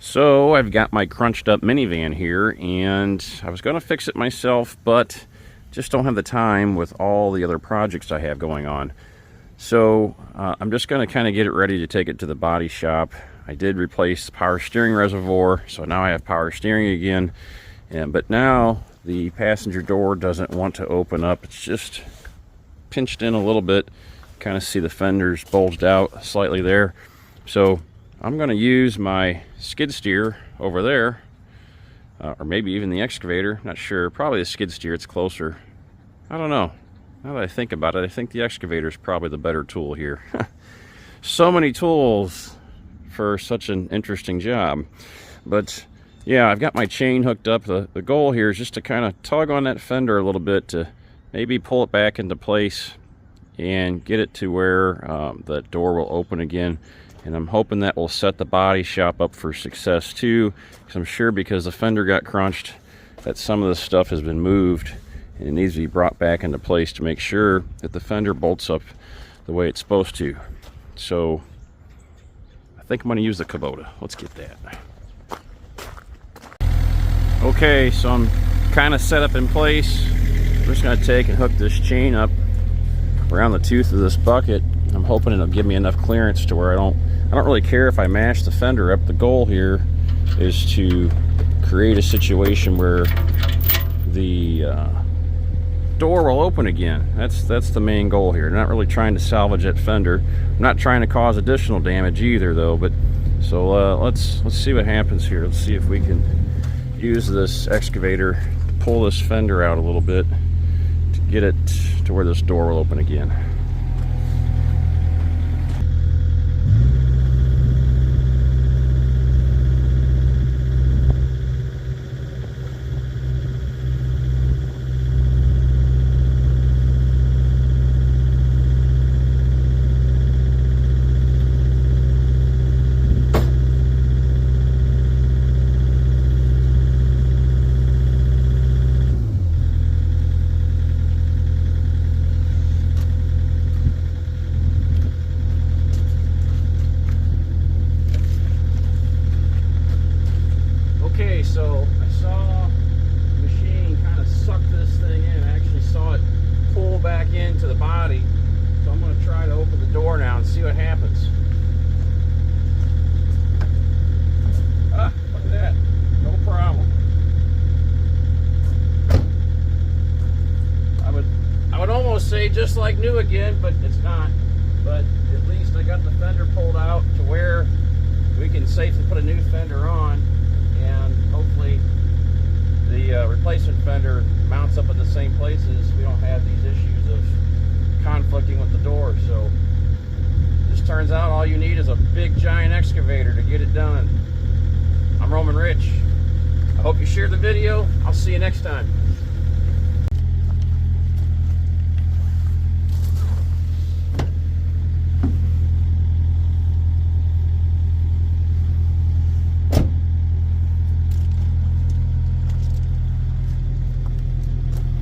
So I've got my crunched up minivan here, and I was going to fix it myself, but just don't have the time with all the other projects I have going on. So I'm just going to kind of get it ready to take it to the body shop. I did replace the power steering reservoir, so now I have power steering again. But now the passenger door doesn't want to open up. It's just pinched in a little bit. Kind of see the fenders bulged out slightly there. So I'm going to use my skid steer over there, or maybe even the excavator, not sure. Probably the skid steer, it's closer. I don't know. Now that I think about it, I think the excavator is probably the better tool here. So many tools for such an interesting job. But yeah, I've got my chain hooked up. The goal here is just to kind of tug on that fender a little bit to maybe pull it back into place and get it to where the door will open again. And I'm hoping that will set the body shop up for success too, because I'm sure because the fender got crunched that some of this stuff has been moved and it needs to be brought back into place to make sure that the fender bolts up the way it's supposed to. So I think I'm going to use the Kubota. Let's get that. Okay, so I'm kind of set up in place. I'm just going to take and hook this chain up around the tooth of this bucket. I'm hoping it'll give me enough clearance to where I don't really care if I mash the fender up. The goal here is to create a situation where the door will open again. That's the main goal here. I'm not really trying to salvage that fender. I'm not trying to cause additional damage either though, but so let's see what happens here. Let's see if we can use this excavator to pull this fender out a little bit to get it to where this door will open again. Okay, so I saw the machine kind of suck this thing in. I actually saw it pull back into the body. So I'm going to try to open the door now and see what happens. Ah, look at that. No problem. I would almost say just like new again, but it's not. But at least I got the fender pulled out to where we can safely put a new fender on. And hopefully the replacement fender mounts up in the same places. We don't have these issues of conflicting with the door. So this turns out all you need is a big giant excavator to get it done. I'm Roamin Rich. I hope you shared the video. I'll see you next time.